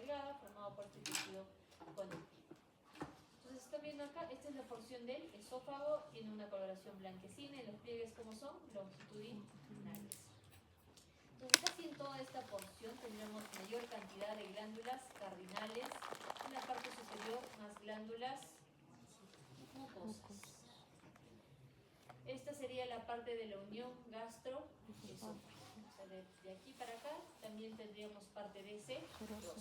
delgada formado por este tejido conectivo. Entonces están viendo acá, esta es la porción del esófago, tiene una coloración blanquecina y los pliegues como son longitudinales. Entonces casi en toda esta porción tendremos mayor cantidad de glándulas cardinales, en la parte superior más glándulas mucosas. Esta sería la parte de la unión gastroesofágica. O sea, de aquí para acá también tendríamos parte de ese rosa.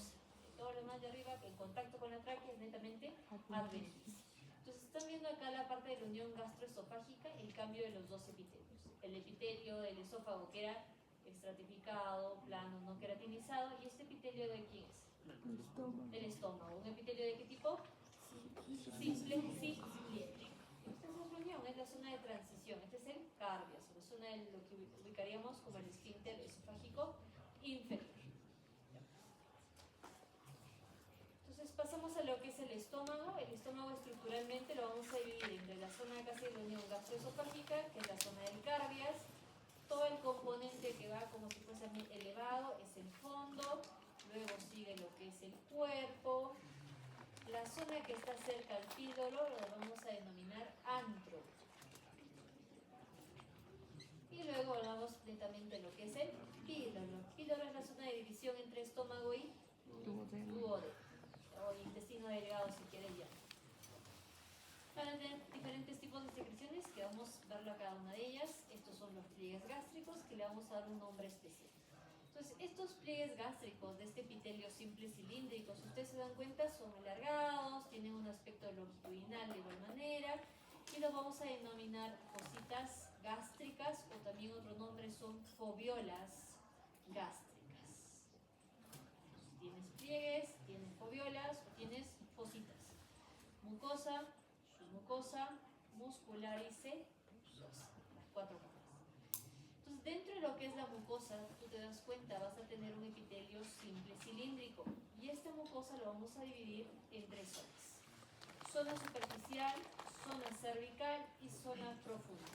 Todo lo demás de arriba, en contacto con la tráquea, es netamente adventicio. Entonces están viendo acá la parte de la unión gastroesofágica, el cambio de los dos epitelios. El epitelio del esófago que era estratificado, plano, no queratinizado, y este epitelio de quién es? El estómago. ¿Un epitelio de qué tipo? Simple, sí, pliegue. Esta es la unión, es la zona de transición. Este es el cardias, la zona de lo que ubicaríamos como el esfínter esofágico inferior. Entonces pasamos a lo que es el estómago. El estómago estructuralmente lo vamos a dividir entre la zona casi de la unión gastroesofágica, que es la zona del cardias. Todo el componente que va como si fuese elevado es el fondo, luego sigue lo que es el cuerpo. La zona que está cerca al píloro lo vamos a denominar antro. Y luego hablamos lentamente de lo que es el píloro. Píloro es la zona de división entre estómago y duodeno, o intestino delgado si quieren ya. Van a tener diferentes tipos de secreciones que vamos a verlo a cada una de ellas. Estos son los pliegues gástricos que le vamos a dar un nombre especial. Entonces, estos pliegues gástricos de este epitelio simple cilíndrico, si ustedes se dan cuenta, son alargados, tienen un aspecto longitudinal de igual manera, y los vamos a denominar fositas gástricas, o también otro nombre son foviolas gástricas. Entonces, tienes pliegues, tienes foviolas o tienes fositas. Mucosa, submucosa, muscular y serosa, las cuatro capas. Entonces, dentro de lo que es la mucosa, tú te das cuenta, vas a tener un epitelio simple cilíndrico. Y esta mucosa lo vamos a dividir en tres zonas. Zona superficial, zona cervical y zona profunda.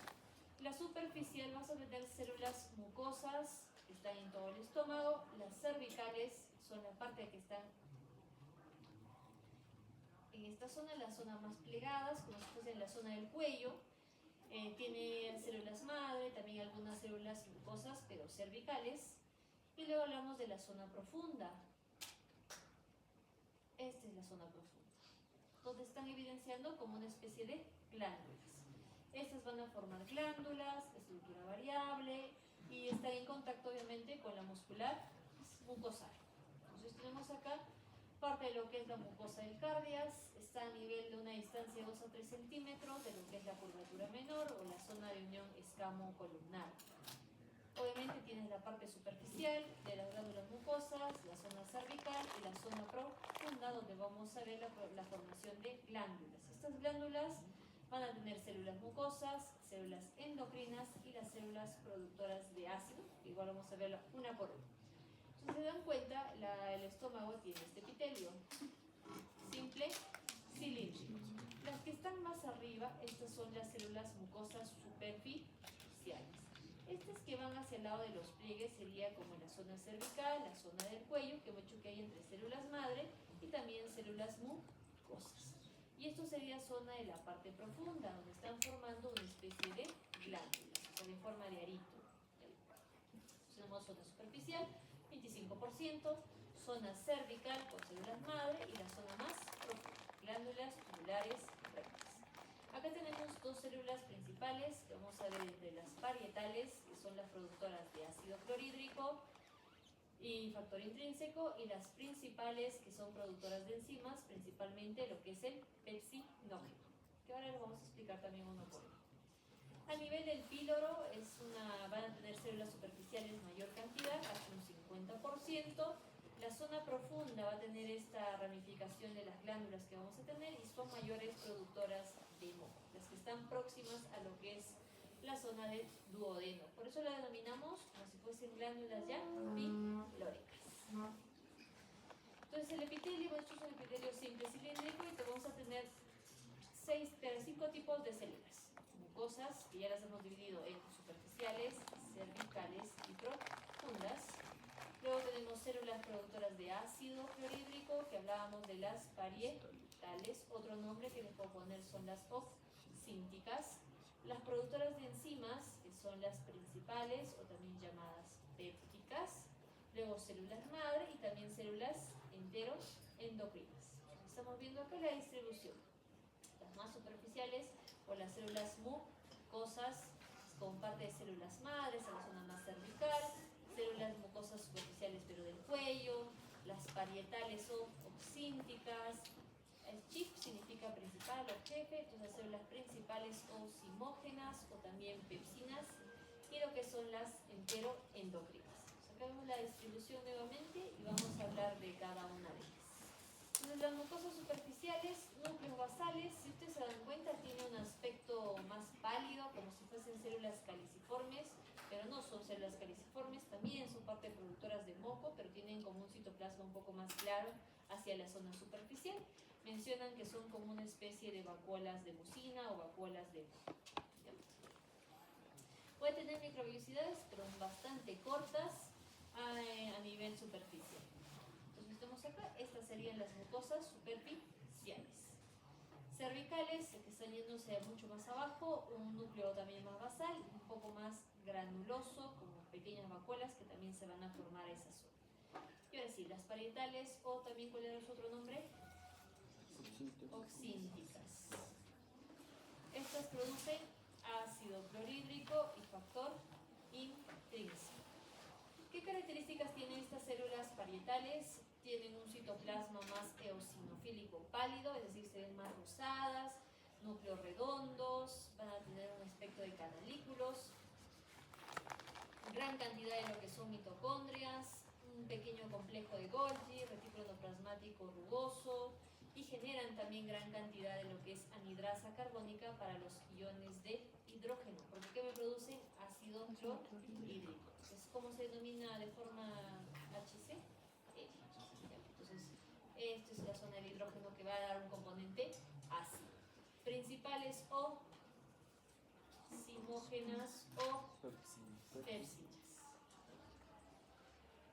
La superficial vas a tener células mucosas que están en todo el estómago. Las cervicales son la parte que están en esta zona, la zona más plegadas, como si fuese en la zona del cuello. Tiene células madre, también algunas células mucosas, pero cervicales. Y luego hablamos de la zona profunda. Esta es la zona profunda, donde están evidenciando como una especie de glándulas. Estas van a formar glándulas, estructura variable, y están en contacto obviamente con la muscular mucosal. Entonces tenemos acá parte de lo que es la mucosa del cardias, está a nivel de una distancia de 2 a 3 centímetros de lo que es la curvatura menor o la zona de unión escamo-columnar. Obviamente tienes la parte superficial de las glándulas mucosas, la zona cervical y la zona profunda, donde vamos a ver la formación de glándulas. Estas glándulas van a tener células mucosas, células endocrinas y las células productoras de ácido. Igual vamos a verla una por una. Si se dan cuenta, el estómago tiene este epitelio simple cilíndrico. Las que están más arriba, estas son las células mucosas superficiales. Estas que van hacia el lado de los pliegues sería como la zona cervical, la zona del cuello, que hemos dicho que hay entre células madre y también células mucosas. Y esto sería zona de la parte profunda, donde están formando una especie de glándulas, o sea, en forma de arito. Tenemos zona superficial, 25%, zona cervical con células madre y la zona más profunda, glándulas tubulares rectas. Acá tenemos dos células principales que vamos a ver entre las parietales, que son las productoras de ácido clorhídrico y factor intrínseco, y las principales que son productoras de enzimas, principalmente lo que es el pepsinógeno, que ahora lo vamos a explicar también uno por uno. A nivel del píloro van a tener células superficiales mayor cantidad, hasta un 50%. La zona profunda va a tener esta ramificación de las glándulas que vamos a tener y son mayores productoras de moco, las que están próximas a lo que es la zona del duodeno. Por eso la denominamos como si fuesen glándulas ya pilóricas. Entonces el epitelio, esto es un epitelio simple cilíndrico y vamos a tener 5 tipos de células mucosas, que ya las hemos dividido en superficiales, cervicales y profundas. Luego tenemos células productoras de ácido clorhídrico hablábamos de las parietales. Otro nombre que les puedo poner son las oxínticas. Las productoras de enzimas, que son las principales o también llamadas pépticas. Luego células madre y también células enteroendocrinas. Estamos viendo acá la distribución. Las más superficiales o las células mucosas con parte de células madres a la zona más cervical, células mucosas superficiales pero del cuello, las parietales o oxínticas. El chief significa principal o jefe, entonces las células principales o simógenas o también pepsinas y lo que son las enteroendocrinas. Acá vemos la distribución nuevamente y vamos a hablar de cada una de ellas. Entonces las mucosas superficiales, núcleos basales, si ustedes se dan cuenta tiene un aspecto más pálido como si fuesen células caliciformes, pero no son células caliciformes, también son parte productoras de moco, pero tienen como un citoplasma un poco más claro hacia la zona superficial. Mencionan que son como una especie de vacuolas de mucina o vacuolas de moco. Puede tener microvellosidades, pero bastante cortas a nivel superficial. Entonces estamos acá, estas serían las mucosas superficiales. Cervicales, que están yéndose mucho más abajo, un núcleo también más basal, un poco más granuloso, como pequeñas vacuolas que también se van a formar a esa zona. Y ahora sí, las parietales, o también, ¿cuál era su otro nombre? Oxínticas. Estas producen ácido clorhídrico y factor intrínseco. ¿Qué características tienen estas células parietales? Tienen un citoplasma más eosinofílico pálido, es decir, se ven más rosadas, núcleos redondos, van a tener un aspecto de canalículos, gran cantidad de lo que son mitocondrias, un pequeño complejo de Golgi, retículo endoplasmático rugoso, y generan también gran cantidad de lo que es anhidrasa carbónica para los iones de hidrógeno, porque ¿qué me produce? Ácido clorhídrico. Es como se denomina de forma HC. Entonces, esta es la zona del hidrógeno que va a dar un componente ácido. Principales o simógenas o pépsinas.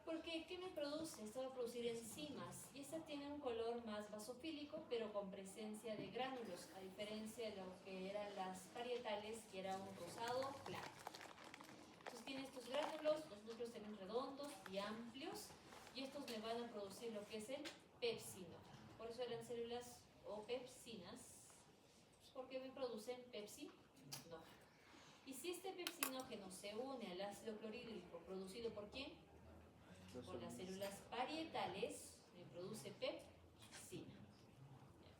Porque, ¿qué me produce? Esto va a producir enzimas y estas tienen un color más basofílico pero con presencia de gránulos, a diferencia de lo que eran las parietales, que era un rosado claro. Entonces tiene estos gránulos, los núcleos también redondos y amplios, y estos me van a producir lo que es el pepsino. Por eso eran células o pepsinas, porque me producen pepsinógeno. Y si este pepsinógeno se une al ácido clorhídrico producido por ¿quién? Por las células parietales, me produce pepsina.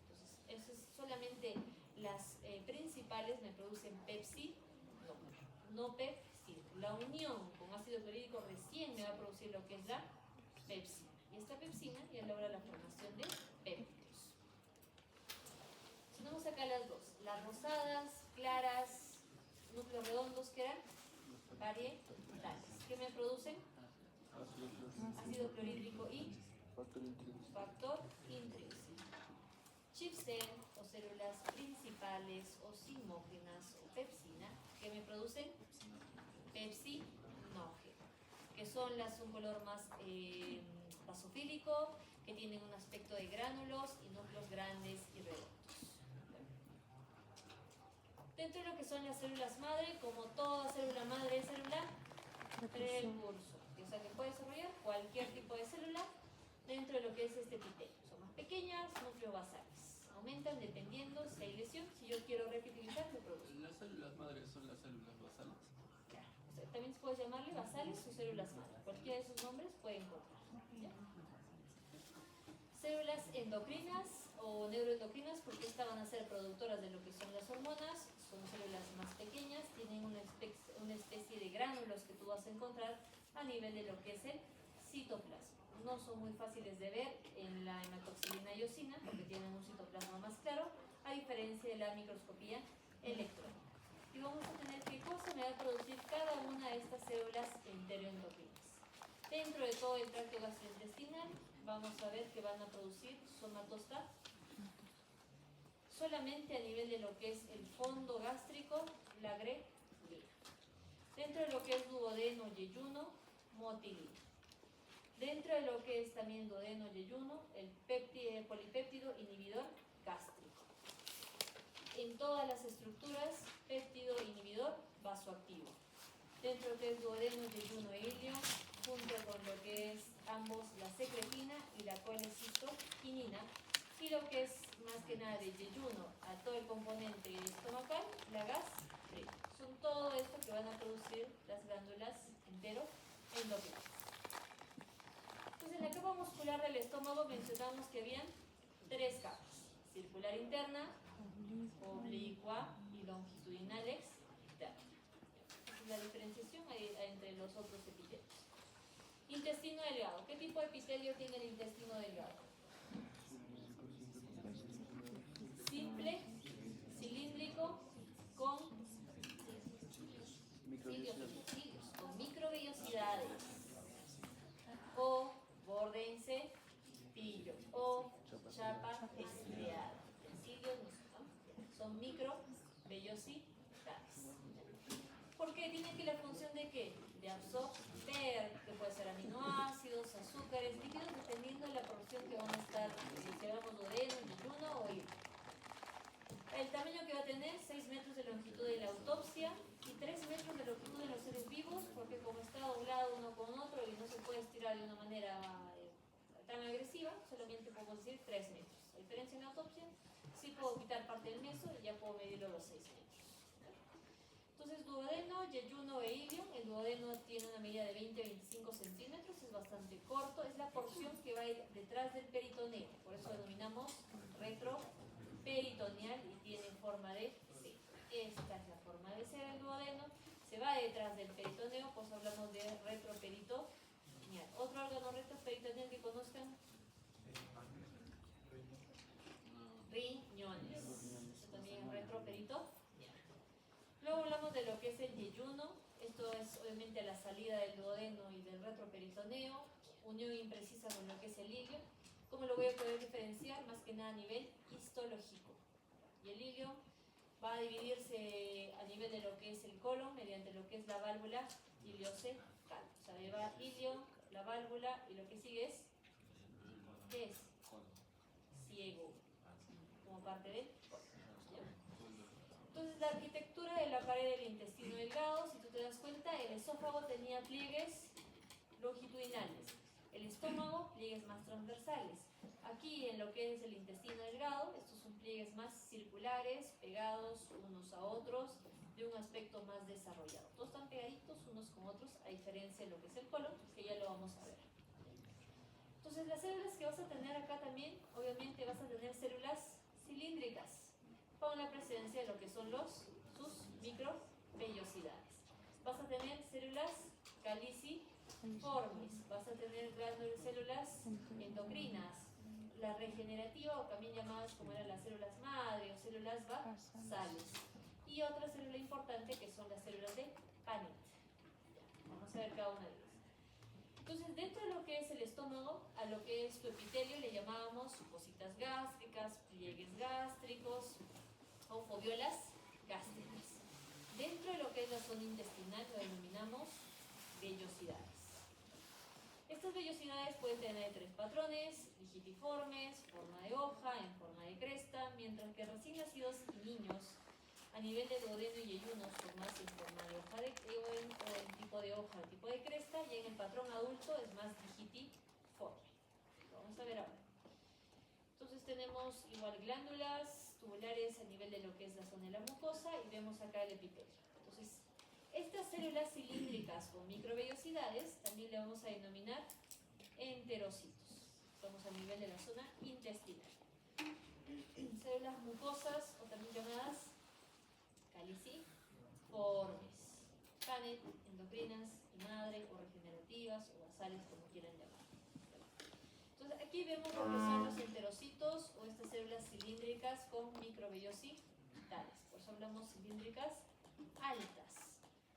Entonces, eso es solamente las principales me producen pepsinógeno, no pepsina. La unión con ácido clorhídrico recién me va a producir lo que es la pepsina. Y esta pepsina ya logra la formación de péptidos. Tenemos acá las dos, las rosadas, claras, núcleos redondos que eran parietales. ¿Qué me producen? Ácido clorhídrico y factor intrínseco. Chipsen o células principales o simógenas o pepsina que me producen pepsinógeno, que son un color más basofílico, que tienen un aspecto de gránulos y núcleos grandes y redondos. Dentro de lo que son las células madre, como toda célula madre es célula precursor, o sea que puede desarrollar cualquier tipo de célula dentro de lo que es este epitelio. Son más pequeñas, núcleos basales. Aumentan dependiendo si hay lesión. Si yo quiero reptilizar, me produce. ¿Las células madres son las células basales? Claro. O sea, también se puede llamarle basales o células madre. Cualquiera de esos nombres puede encontrar. ¿Ya? Células endocrinas o neuroendocrinas, porque estas van a ser productoras de lo que son las hormonas. Son células más pequeñas, tienen una especie de gránulos que tú vas a encontrar a nivel de lo que es el citoplasma. No son muy fáciles de ver en la hematoxilina y eosina porque tienen un citoplasma más claro, a diferencia de la microscopía electrónica. Y vamos a tener qué cosa me va a producir cada una de estas células enteroendocrinas. Dentro de todo el tracto gastrointestinal vamos a ver que van a producir somatostat solamente a nivel de lo que es el fondo gástrico, la greguina. Dentro de lo que es duodeno, yeyuno, motilina. Dentro de lo que es también duodeno, yeyuno, el sería el polipéptido inhibidor gástrico. En todas las estructuras, péptido inhibidor vasoactivo. Dentro de lo que es duodeno, yeyuno e ilio, junto con lo que es ambos la secretina y la colecistoquinina, y lo que es más que nada de yeyuno a todo el componente estomacal, la gastrina. Son todo esto que van a producir las glándulas enteroendocrinas. Entonces, en la capa muscular del estómago mencionamos que habían tres capas: circular interna, oblicua y longitudinal externa. La diferenciación entre los otros epitelios. Intestino delgado. ¿Qué tipo de epitelio tiene el intestino delgado? Simple, cilíndrico, con con microvellosidades, o borde en cepillo, o chapa estriada. Cilios no son microvellosidades. Porque tienen que la función de ¿qué? De absorber, que puede ser aminoácidos, azúcares, líquidos, dependiendo de la porción que van a estar, si hablamos duodeno, yeyuno o hilo. El tamaño que va a tener, 6 metros de longitud de la autopsia y 3 metros de longitud de los seres vivos, porque como está doblado uno con otro y no se puede estirar de una manera tan agresiva, solamente podemos decir 3 metros. A diferencia en la autopsia, sí puedo quitar parte del meso y ya puedo medirlo los 6 metros. Entonces, duodeno, yeyuno e ilio. El duodeno tiene una medida de 20 a 25 centímetros, es bastante corto, es la porción que va a ir detrás del peritoneo, por eso denominamos retroperitoneal y tiene forma de C. Esta es la forma de C del duodeno, se va detrás del peritoneo, pues hablamos de retroperitoneal. Otro órgano retroperitoneal que conozcan: riñones. Esto también es retroperitoneal. Luego hablamos de lo que es el yeyuno. Esto es obviamente la salida del duodeno y del retroperitoneo, unión imprecisa con lo que es el ilio. ¿Cómo lo voy a poder diferenciar? Más que nada a nivel histológico. Y el ilio va a dividirse a nivel de lo que es el colon mediante lo que es la válvula iliocecal. O sea, lleva ilio, la válvula, y lo que sigue es, ¿qué es? Ciego, como parte del colon. Entonces, la arquitectura de la pared del intestino delgado, si tú te das cuenta, el esófago tenía pliegues longitudinales, el estómago pliegues más transversales. Aquí, en lo que es el intestino delgado, estos son pliegues más circulares, pegados unos a otros, de un aspecto más desarrollado. Todos están pegaditos unos con otros, a diferencia de lo que es el colon, que ya lo vamos a ver. Entonces, las células que vas a tener acá también, obviamente vas a tener células cilíndricas, con la presencia de lo que son sus microvellosidades. Vas a tener células caliciformes, vas a tener células endocrinas, la regenerativa, o también llamadas como eran las células madre o células basales, y otra célula importante que son las células de Panet. Vamos a ver cada una de ellas. Entonces, dentro de lo que es el estómago, a lo que es tu epitelio le llamábamos supositas gástricas, pliegues gástricos o foviolas gástricas. Dentro de lo que es la zona intestinal lo denominamos vellosidades. Estas vellosidades pueden tener 3 patrones: digitiformes, forma de hoja, en forma de cresta, mientras que recién nacidos niños a nivel de duodeno y yeyuno son más en forma de hoja o en tipo de hoja, en tipo de cresta, y en el patrón adulto es más digitiforme. Lo vamos a ver ahora. Entonces tenemos igual glándulas tubulares a nivel de lo que es la zona de la mucosa, y vemos acá el epitelio. Entonces, estas células cilíndricas con microvellosidades también le vamos a denominar enterocitos. Estamos a nivel de la zona intestinal. Células mucosas, o también llamadas caliciformes, Panet, endocrinas y madre, o regenerativas o basales, como quieran llamar. Entonces, aquí vemos lo que son los enterocitos, o estas células cilíndricas con microvellosidades. Por eso hablamos cilíndricas altas.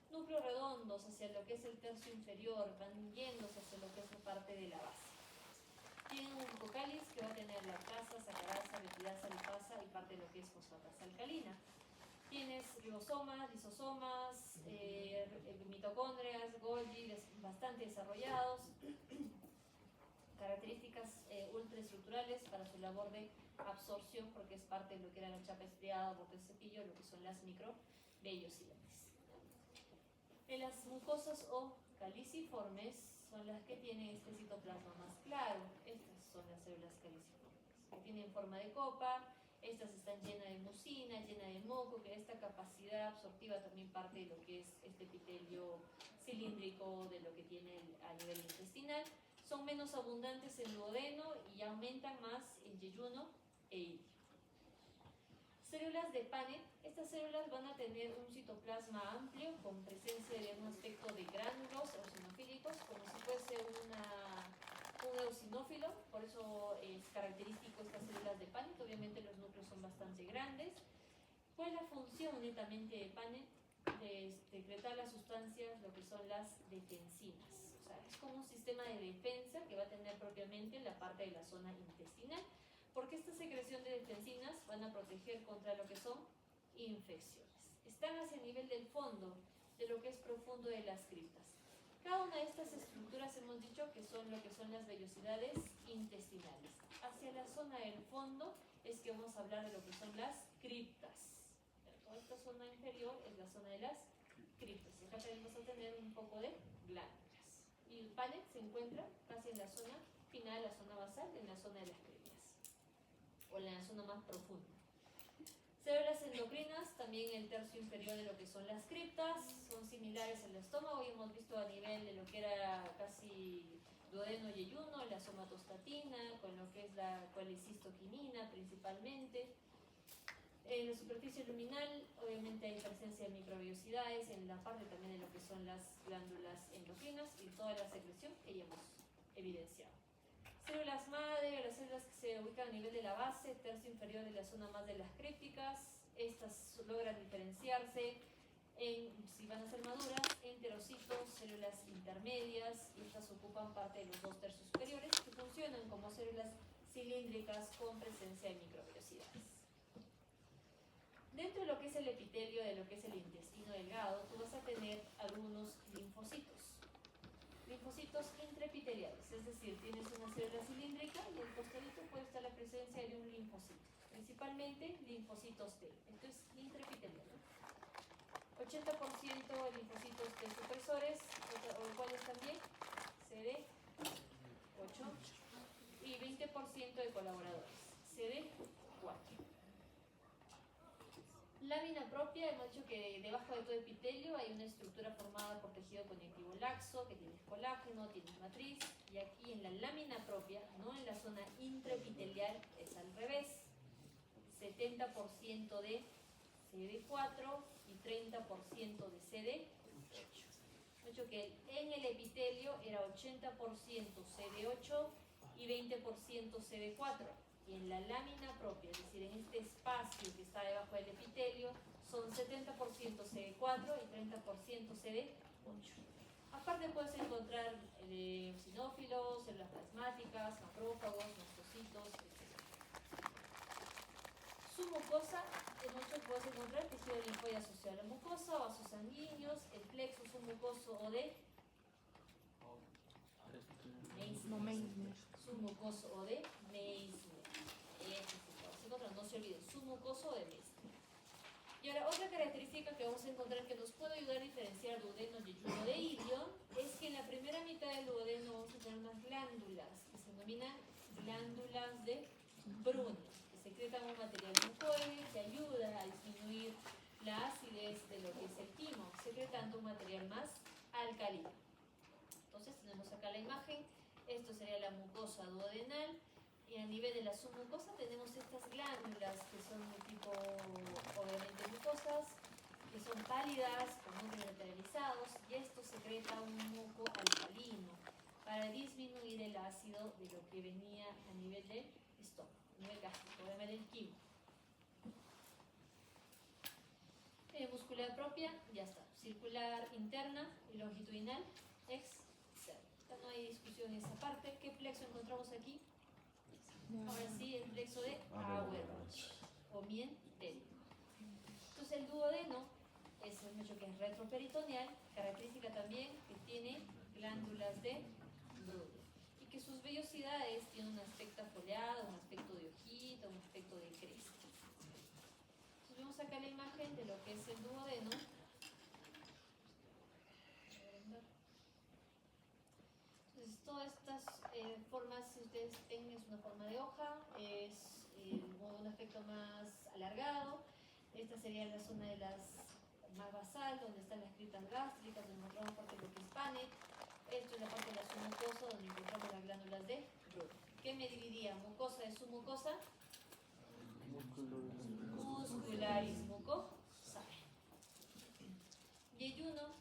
Núcleos redondos hacia lo que es el tercio inferior, van yéndose hacia lo que es la parte de la base. Tienen un hipocáliz que va a tener lactasa, sacarasa, retirasa, lipasa y parte de lo que es fosfatasa alcalina. Tienes ribosomas, lisosomas, mitocondrias, Golgi, bastante desarrollados. características ultraestructurales para su labor de absorción, porque es parte de lo que era la chapa estriada, bote de cepillo, lo que son las microvellosidades. En las mucosas o caliciformes son las que tienen este citoplasma más claro. Estas son las células caliciformes, que tienen forma de copa. Estas están llenas de mucina, llenas de moco, que esta capacidad absortiva también parte de lo que es este epitelio cilíndrico, de lo que tiene a nivel intestinal. Son menos abundantes en duodeno y aumentan más en yeyuno e ilio. Células de Paneth. Estas células van a tener un citoplasma amplio con presencia de un aspecto de gránulos eosinofílicos, como si fuese un eosinófilo. Por eso es característico estas células de Paneth. Obviamente los núcleos son bastante grandes. ¿Cuál es la función netamente de Paneth? De secretar las sustancias, lo que son las defensinas. O sea, es como un sistema de defensa que va a tener propiamente la parte de la zona intestinal, porque esta secreción de defensinas van a proteger contra lo que son infecciones. Están hacia el nivel del fondo, de lo que es profundo de las criptas. Cada una de estas estructuras hemos dicho que son lo que son las vellosidades intestinales. Hacia la zona del fondo es que vamos a hablar de lo que son las criptas. Toda esta zona inferior es la zona de las criptas. Acá también vamos a tener un poco de glándulas. Y el Paneth se encuentra casi en la zona final, la zona basal, en la zona de las criptas, o en la zona más profunda. Células endocrinas, también el tercio inferior de lo que son las criptas, son similares al estómago, y hemos visto a nivel de lo que era casi duodeno y yeyuno, la somatostatina, con lo que es la colecistoquinina principalmente. En la superficie luminal, obviamente hay presencia de microvellosidades, en la parte también de lo que son las glándulas endocrinas y toda la secreción que ya hemos evidenciado. Células madre, las células que se ubican a nivel de la base, tercio inferior de la zona más de las crípticas. Estas logran diferenciarse en, si van a ser maduras, enterocitos, células intermedias, y estas ocupan parte de los 2 tercios superiores, que funcionan como células cilíndricas con presencia de microvellosidades. Dentro de lo que es el epitelio, de lo que es el intestino delgado, tú vas a tener algunos linfocitos. Linfocitos intraepiteliales, es decir, tienes una célula cilíndrica y al costadito puede estar la presencia de un linfocito, principalmente linfocitos T. Esto es intraepitelial, ¿no? 80% de linfocitos T supresores, o cuáles también, CD8, y 20% de colaboradores, CD4. Lámina propia, hemos dicho que debajo de todo epitelio hay una estructura formada por tejido conectivo laxo, que tiene colágeno, tiene matriz, y aquí en la lámina propia, no en la zona intraepitelial, es al revés. 70% de CD4 y 30% de CD8. Hemos dicho que en el epitelio era 80% CD8 y 20% CD4. Y en la lámina propia, es decir, en este espacio que está debajo del epitelio, son 70% CD4 y 30% CD8. Aparte puedes encontrar eosinófilos, células plasmáticas, macrófagos, mastocitos, etc. Su mucosa, en muchos puedes encontrar tejido linfoide asociado a la mucosa, vasos sanguíneos, el plexo submucoso o de Meissner. Submucoso o de Meissner. No se olviden, submucoso de Meissner. Y ahora, otra característica que vamos a encontrar que nos puede ayudar a diferenciar duodeno, yeyuno de ilio, es que en la primera mitad del duodeno vamos a tener unas glándulas que se denominan glándulas de Bruni, que secretan un material mucoide que ayuda a disminuir la acidez de lo que es el quimo, secretando un material más alcalino. Entonces tenemos acá la imagen, esto sería la mucosa duodenal. Y a nivel de la submucosa tenemos estas glándulas que son de tipo, obviamente, mucosas, que son pálidas, con núcleos lateralizados, y esto secreta un muco alcalino para disminuir el ácido de lo que venía a nivel del estómago, a nivel gástrico, obviamente el quimo. Muscular propia, ya está. Circular interna y longitudinal, externa. No hay discusión en esa parte. ¿Qué plexo encontramos aquí? Ahora sí, el plexo de Auerbach o mientelio. Entonces el duodeno es el hecho que es retroperitoneal, característica también que tiene glándulas de Bruni y que sus vellosidades tienen un aspecto foliado, un aspecto de hojita, un aspecto de cresta. Entonces vemos acá la imagen de lo que es el duodeno. Entonces todas estas formas, si ustedes ven, es una forma de hoja, es un aspecto más alargado. Esta sería la zona de las más basal, donde están las criptas gástricas, donde encontramos parte de lo que es panet. Esto es la parte de la submucosa, donde encontramos las glándulas de Brugger. ¿Qué me dividía? Mucosa de submucosa, muscularis mucosae. Yeyuno,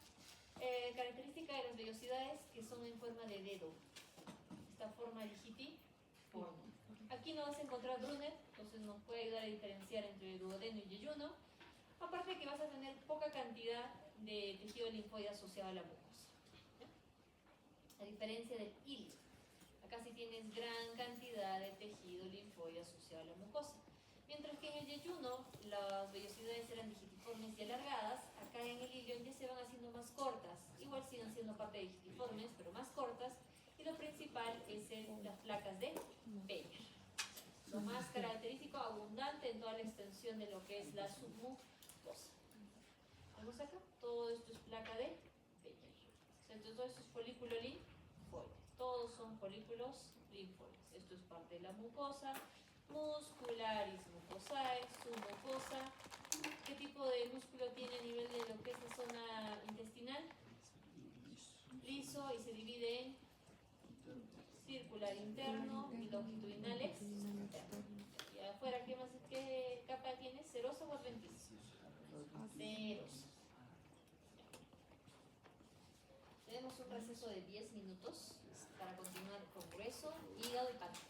característica de las vellosidades que son en forma de dedo. Esta forma digitiforme. Aquí no vas a encontrar Brunner, entonces nos puede ayudar a diferenciar entre duodeno y yeyuno. Aparte de que vas a tener poca cantidad de tejido linfoide asociado a la mucosa. A diferencia del ilio. Acá sí tienes gran cantidad de tejido linfoide asociado a la mucosa. Mientras que en el yeyuno las vellosidades eran digitiformes y alargadas, acá en el ilio ya se van haciendo más cortas. Igual siguen siendo parte de digitiformes, pero más cortas. Y lo principal es las placas de Bayer. Lo más característico, abundante en toda la extensión de lo que es la submucosa. ¿Vemos acá? Todo esto es placa de Bayer. Entonces todo esto es folículo linfoide. Todos son folículos linfoides. Esto es parte de la mucosa. Muscularis mucosae, submucosa. ¿Qué tipo de músculo tiene a nivel de lo que es la zona intestinal? Liso, y se divide en circular interno y longitudinal externo. Y afuera, ¿qué capa tiene? ¿Serosa o adventicia? Serosa. Tenemos un receso de 10 minutos para continuar con grueso, hígado y páncreas.